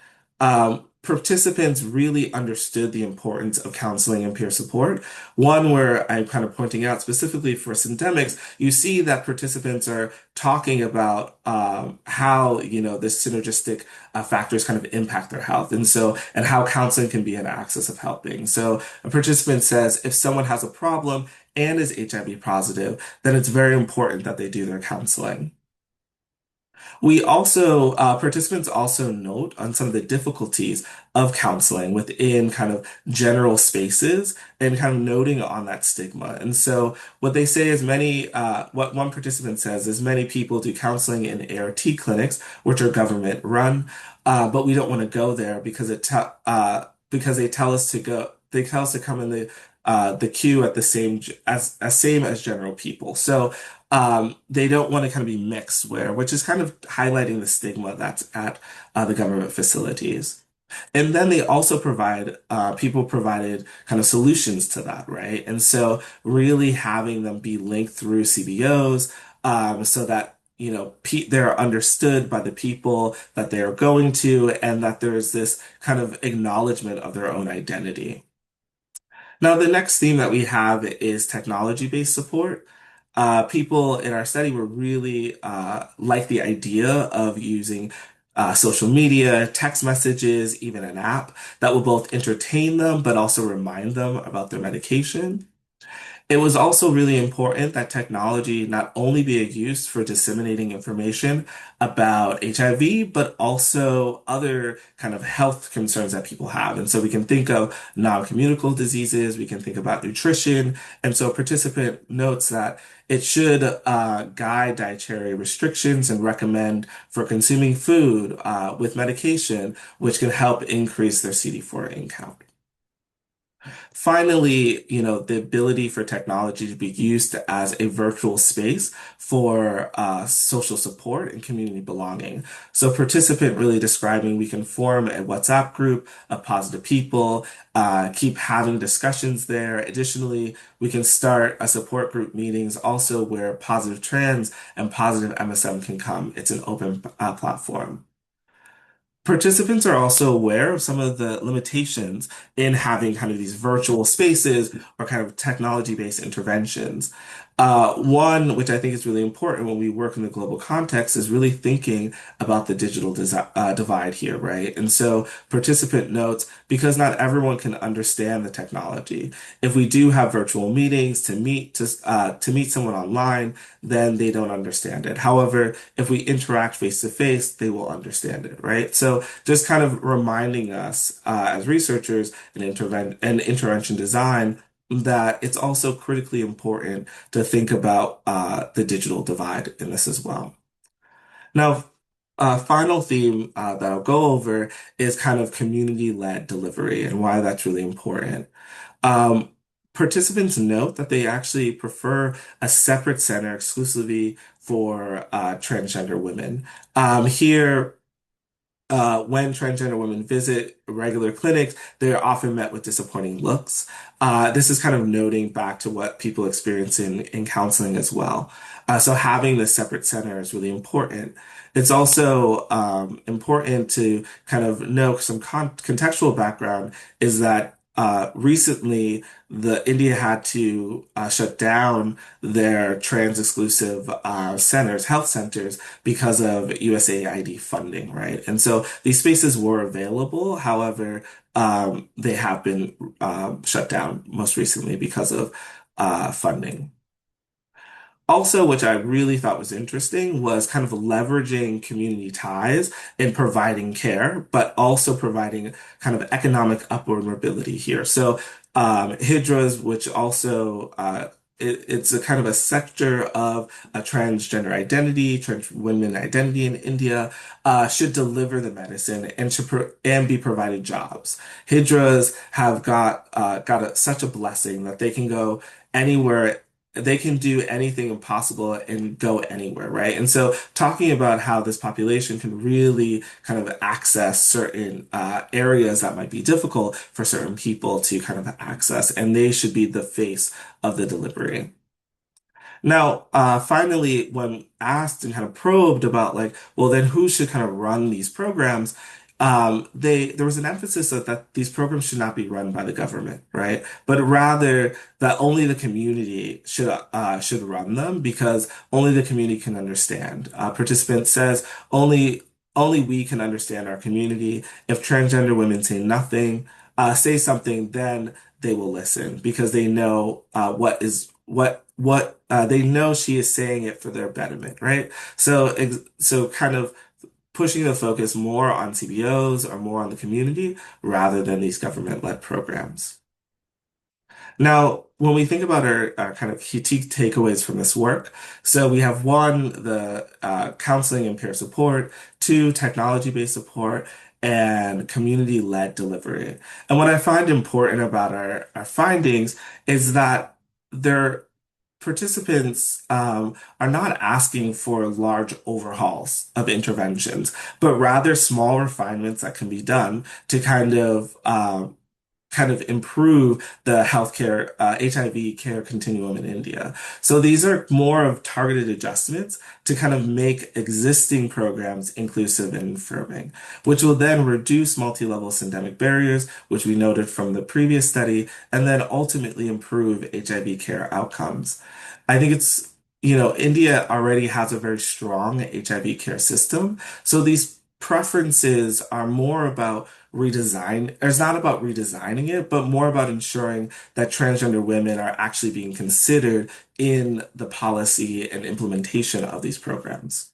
Speaker 6: participants really understood the importance of counseling and peer support. One where I'm kind of pointing out specifically for Syndemics, you see that participants are talking about how, this synergistic factors kind of impact their health. And how counseling can be an axis of helping. So a participant says, if someone has a problem and is HIV positive, then it's very important that they do their counseling. We also, participants also note on some of the difficulties of counseling within kind of general spaces and kind of noting on that stigma. And so what they say is what one participant says is many people do counseling in ART clinics, which are government run, but we don't want to go there because because they tell us to come in the queue at the same as general people. So they don't want to kind of be mixed which is kind of highlighting the stigma that's at the government facilities. And then they also people provided kind of solutions to that, right? And so really having them be linked through CBOs, so that, they're understood by the people that they are going to, and that there's this kind of acknowledgement of their own identity. Now, the next theme that we have is technology-based support. People in our study were really like the idea of using social media, text messages, even an app that will both entertain them but also remind them about their medication. It was also really important that technology not only be used for disseminating information about HIV, but also other kind of health concerns that people have. And so we can think of non-communicable diseases, we can think about nutrition. And so participant notes that it should guide dietary restrictions and recommend for consuming food with medication, which can help increase their CD4 count. Finally, the ability for technology to be used as a virtual space for social support and community belonging. So participant really describing we can form a WhatsApp group of positive people, keep having discussions there. Additionally, we can start a support group meetings also where positive trans and positive MSM can come. It's an open platform. Participants are also aware of some of the limitations in having kind of these virtual spaces or kind of technology-based interventions. One, which I think is really important when we work in the global context, is really thinking about the digital divide here, right? And so participant notes, because not everyone can understand the technology. If we do have virtual meetings to meet someone online, then they don't understand it. However, if we interact face to face, they will understand it, right? So just kind of reminding us as researchers in intervention design that it's also critically important to think about the digital divide in this as well. Now, final theme that I'll go over is kind of community-led delivery and why that's really important. Participants note that they actually prefer a separate center exclusively for transgender women. Here, when transgender women visit regular clinics, they're often met with disappointing looks. This is kind of noting back to what people experience in counseling as well. So having this separate center is really important. It's also important to kind of know some contextual background is that recently, the India had to shut down their trans-exclusive centers, health centers, because of USAID funding, right? And so these spaces were available. However, they have been shut down most recently because of funding. Also, which I really thought was interesting, was kind of leveraging community ties in providing care, but also providing kind of economic upward mobility here. So, Hijras, which also it's a kind of a sector of a transgender identity, trans women identity in India, should deliver the medicine and and be provided jobs. Hijras have got such a blessing that they can go anywhere, they can do anything impossible and go anywhere, right? And so talking about how this population can really kind of access certain areas that might be difficult for certain people to kind of access, and they should be the face of the delivery. Now, finally, when asked and kind of probed about like, well, then who should kind of run these programs? There was an emphasis that these programs should not be run by the government, right? But rather that only the community should run them because only the community can understand. Participant says only we can understand our community. If transgender women say something, then they will listen because they know what they know she is saying it for their betterment, right? So kind of pushing the focus more on CBOs or more on the community rather than these government-led programs. Now, when we think about our kind of key takeaways from this work, so we have one, the counseling and peer support, two, technology-based support, and community-led delivery. And what I find important about our findings is that their participants are not asking for large overhauls of interventions, but rather small refinements that can be done to kind of improve the healthcare HIV care continuum in India. So these are more of targeted adjustments to kind of make existing programs inclusive and affirming, which will then reduce multi-level syndemic barriers, which we noted from the previous study, and then ultimately improve HIV care outcomes. I think India already has a very strong HIV care system. So these preferences are more about it's not about redesigning it, but more about ensuring that transgender women are actually being considered in the policy and implementation of these programs.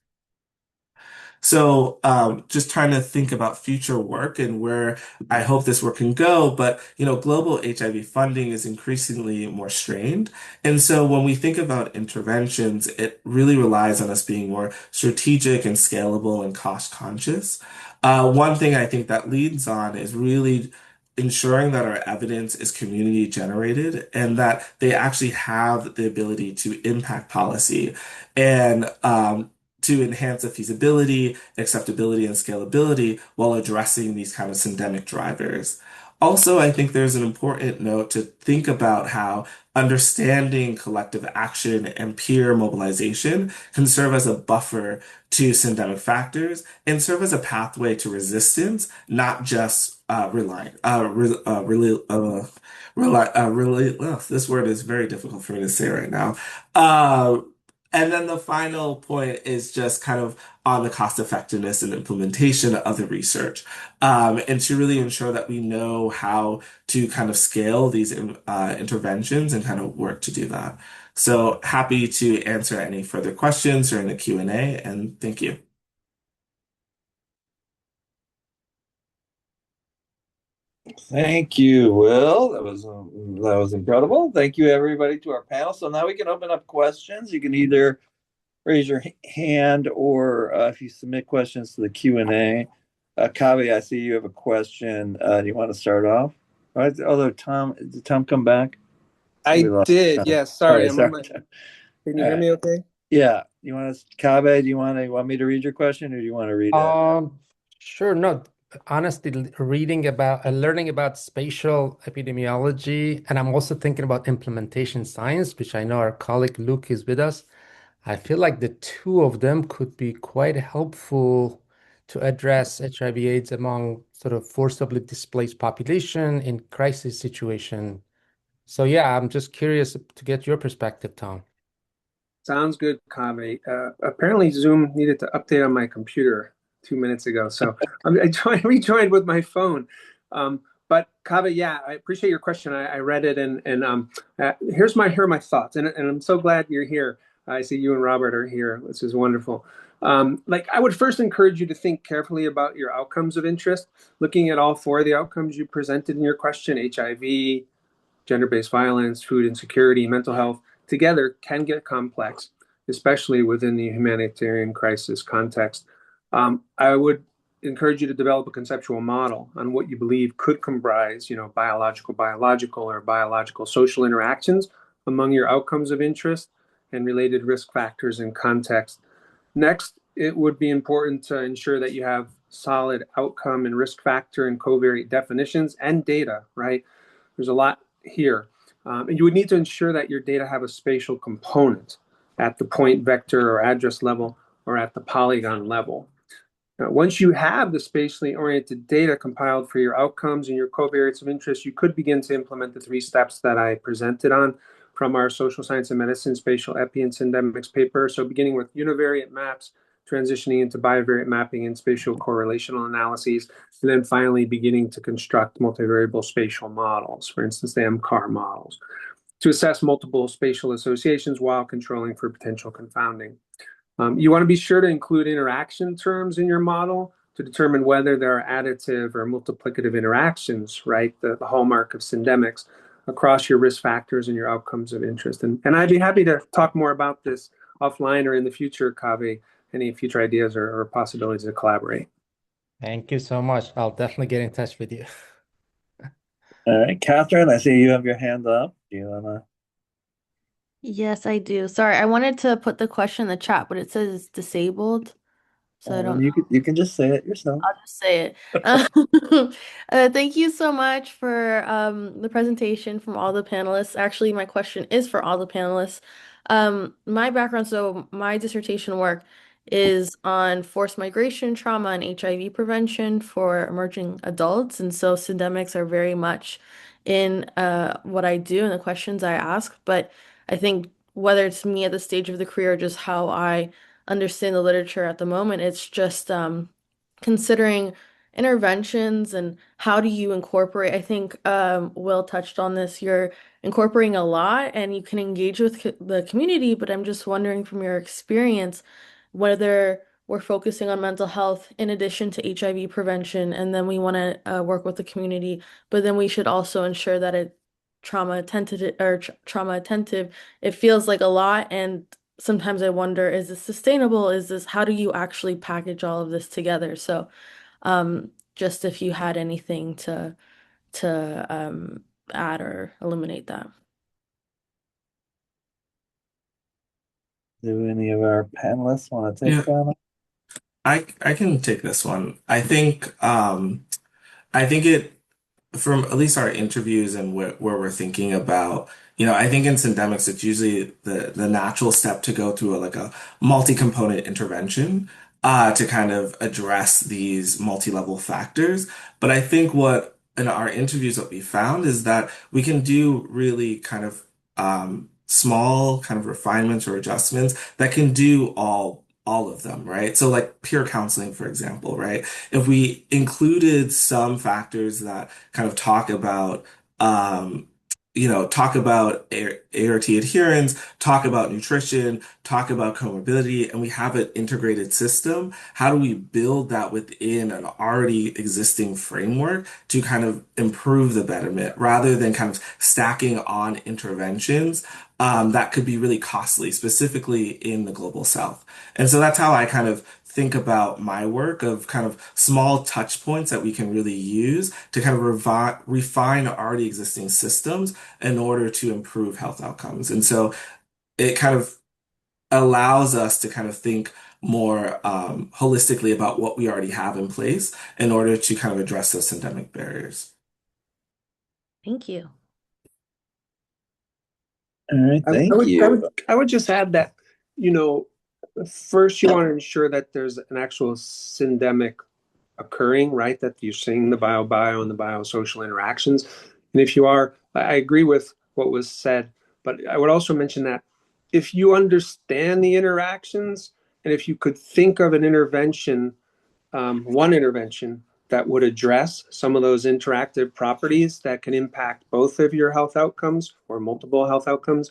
Speaker 6: So just trying to think about future work and where I hope this work can go. But, global HIV funding is increasingly more strained. And so when we think about interventions, it really relies on us being more strategic and scalable and cost conscious. One thing I think that leads on is really ensuring that our evidence is community generated and that they actually have the ability to impact policy and to enhance the feasibility, acceptability, and scalability while addressing these kind of syndemic drivers. Also, I think there's an important note to think about how understanding collective action and peer mobilization can serve as a buffer to syndemic factors and serve as a pathway to resistance, not just this word is very difficult for me to say right now. And then the final point is just kind of on the cost effectiveness and implementation of the research, and to really ensure that we know how to kind of scale these interventions and kind of work to do that. So happy to answer any further questions during the Q&A, and thank you.
Speaker 3: Thank you, Will. That was incredible. Thank you, everybody, to our panel. So now we can open up questions. You can either raise your hand or if you submit questions to the Q&A. Kavi, I see you have a question. Do you want to start off? All right. Although did Tom come back?
Speaker 7: I did.
Speaker 3: Tom.
Speaker 7: Yes. Sorry.
Speaker 3: Sorry.
Speaker 7: Can you hear me okay?
Speaker 3: Yeah. Kavi, do you want me to read your question or do you want to read it?
Speaker 8: Sure. No, honestly, learning about spatial epidemiology, and I'm also thinking about implementation science, which I know our colleague Luke is with us. I feel like the two of them could be quite helpful to address HIV/AIDS among sort of forcibly displaced population in crisis situation. So yeah, I'm just curious to get your perspective, Tom.
Speaker 7: Sounds good, Kaveh. Apparently Zoom needed to update on my computer 2 minutes ago, so I rejoined with my phone. But Kaveh, yeah, I appreciate your question. I read it, and here are my thoughts, and I'm so glad you're here. I see you and Robert are here, which is wonderful. Like, I would first encourage you to think carefully about your outcomes of interest, looking at all four of the outcomes you presented in your question: HIV, gender-based violence, food insecurity, mental health, together can get complex, especially within the humanitarian crisis context. I would encourage you to develop a conceptual model on what you believe could comprise, biological or biological social interactions among your outcomes of interest and related risk factors and context. Next, it would be important to ensure that you have solid outcome and risk factor and covariate definitions and data, right? There's a lot here. And you would need to ensure that your data have a spatial component at the point vector or address level or at the polygon level. Now, once you have the spatially oriented data compiled for your outcomes and your covariates of interest, you could begin to implement the 3 steps that I presented on from our social science and medicine spatial epi and syndemics paper. So beginning with univariate maps, transitioning into bivariate mapping and spatial correlational analyses, and then finally beginning to construct multivariable spatial models, for instance, the MCAR models, to assess multiple spatial associations while controlling for potential confounding. You want to be sure to include interaction terms in your model to determine whether there are additive or multiplicative interactions, right? The hallmark of Syndemics across your risk factors and your outcomes of interest. And I'd be happy to talk more about this offline or in the future, Kaveh, any future ideas or possibilities to collaborate.
Speaker 8: Thank you so much. I'll definitely get in touch with you.
Speaker 3: All right, Catherine, I see you have your hand up. Do you wanna?
Speaker 9: Yes, I do. Sorry, I wanted to put the question in the chat, but it says it's disabled. So I don't know.
Speaker 3: You can just say it yourself.
Speaker 9: I'll just say it. Thank you so much for the presentation from all the panelists. Actually, my question is for all the panelists. My background, so my dissertation work is on forced migration trauma and HIV prevention for emerging adults. And so syndemics are very much in what I do and the questions I ask. But I think whether it's me at the stage of the career or just how I understand the literature at the moment, it's just considering interventions and how do you incorporate. I think Will touched on this. You're incorporating a lot and you can engage with the community, but I'm just wondering from your experience whether we're focusing on mental health in addition to HIV prevention, and then we want to work with the community, but then we should also ensure that it trauma attentive. It feels like a lot, and sometimes I wonder, is this sustainable? How do you actually package all of this together? So just if you had anything to add or eliminate that.
Speaker 3: Do any of our panelists want to take
Speaker 6: Yeah,
Speaker 3: that?
Speaker 6: I can take this one. I think it from at least our interviews and where we're thinking about, I think in syndemics, it's usually the natural step to go through like a multi-component intervention to kind of address these multi-level factors. But I think what in our interviews, what we found is that we can do really kind of small kind of refinements or adjustments that can do all of them, right? So like peer counseling, for example, right? If we included some factors that kind of talk about ART adherence, talk about nutrition, talk about comorbidity, and we have an integrated system, how do we build that within an already existing framework to kind of improve the betterment rather than kind of stacking on interventions that could be really costly, specifically in the global south? And so that's how I kind of think about my work of kind of small touch points that we can really use to kind of refine already existing systems in order to improve health outcomes. And so it kind of allows us to kind of think more holistically about what we already have in place in order to kind of address those syndemic barriers.
Speaker 9: Thank you.
Speaker 3: All right, thank you.
Speaker 7: I would just add that, First, you want to ensure that there's an actual syndemic occurring, right? That you're seeing the bio and the biosocial interactions. And if you are, I agree with what was said, but I would also mention that if you understand the interactions and if you could think of an intervention, one intervention that would address some of those interactive properties that can impact both of your health outcomes or multiple health outcomes,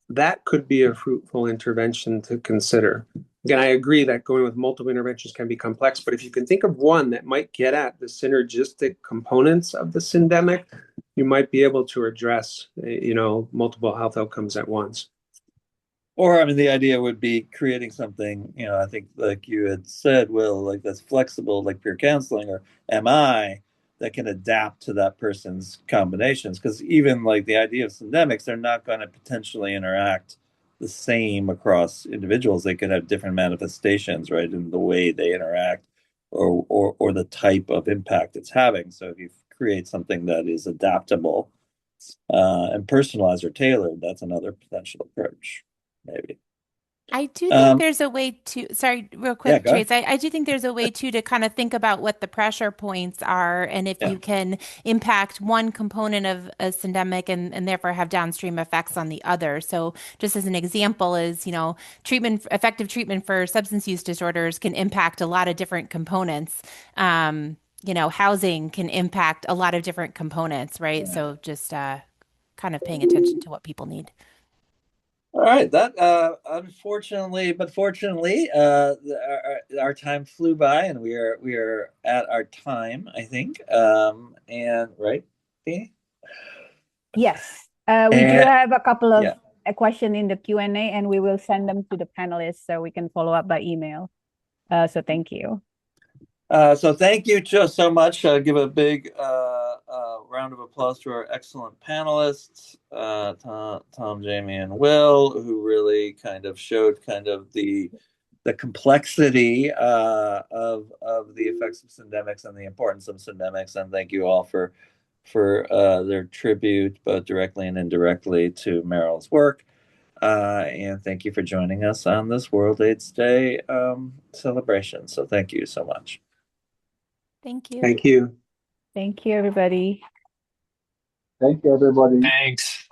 Speaker 7: that could be a fruitful intervention to consider. Again, I agree that going with multiple interventions can be complex, but if you can think of one that might get at the synergistic components of the syndemic, you might be able to address, multiple health outcomes at once.
Speaker 3: Or, I mean, the idea would be creating something, I think like you had said, Will, like that's flexible, like peer counseling or MI, that can adapt to that person's combinations. Because even like the idea of syndemics, they're not going to potentially interact the same across individuals. They could have different manifestations, right, in the way they interact or the type of impact it's having. So if you create something that is adaptable and personalized or tailored, that's another potential approach. Maybe.
Speaker 5: I do think there's a way to, sorry, real quick,
Speaker 3: go ahead.
Speaker 5: Trace. I do think there's a way to kind of think about what the pressure points are and if you can impact one component of a syndemic and therefore have downstream effects on the other. So just as an example is, effective treatment for substance use disorders can impact a lot of different components. Housing can impact a lot of different components, right? Yeah. So just kind of paying attention to what people need.
Speaker 3: All right, that unfortunately, but fortunately, our time flew by, and we are at our time, I think. And right, Dee?
Speaker 2: Yes, we do have a couple of a question in the Q&A, and we will send them to the panelists so we can follow up by email. So thank you.
Speaker 3: So thank you so much. Give a big round of applause to our excellent panelists, Tom, Jaimie, and Will, who really kind of showed kind of the complexity of the effects of syndemics and the importance of syndemics. And thank you all for their tribute, both directly and indirectly, to Meryl's work. And thank you for joining us on this World AIDS Day celebration. So thank you so much.
Speaker 5: Thank you.
Speaker 7: Thank you.
Speaker 2: Thank you, everybody.
Speaker 3: Thank you, everybody.
Speaker 10: Thanks.